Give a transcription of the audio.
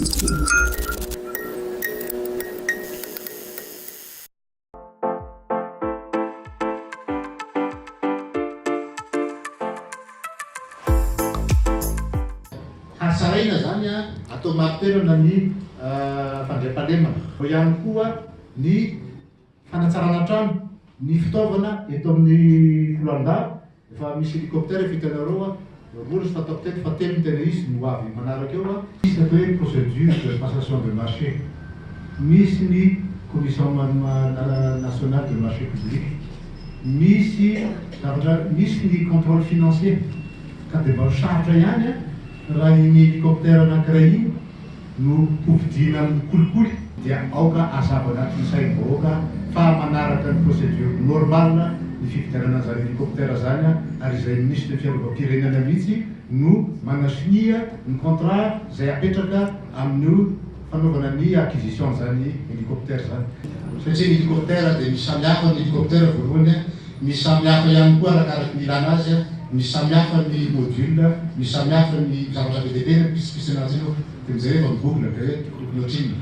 Hasaraina zany atao maritoerana ny fandriam-pahalemana. Ho ihany koa ny fanatsarana trano, ny fitaovana eto amin'ny Folanda. Efa misy hélicoptère vitanareo roa sy fatako teto fa telo ny tena izy no avy manaraka eo. Misy atao hoe procédure de passation de marché. Misy ny commission nationale de marché public. Misy ny contrôle financier. Ka dia mba sarotra ihany raha iny hélicoptère anankiray iny no hovidina amin'ny kolikoly dia aoka azava anatin'ny saim-bahoaka fa manaraka ny procédure normale ny fividianana an'izany hélicoptère zany ary izay ministre ny fiarovam-pirenena mihitsy no manasinia ny contrat izay apetraka amin'ny fanaovana ny acquisition zany hélicoptère zany. Satria ny hélicoptère dia misy samihafa ny hélicoptère voalohany, misy samihafa ihany koa arakaraka ny ilana azy, misy samihafa ny module, misy samihafa ny zavatra be dia be pisipisi anazy io, dia amin'izay efa mibobona dia tokony ohatriny.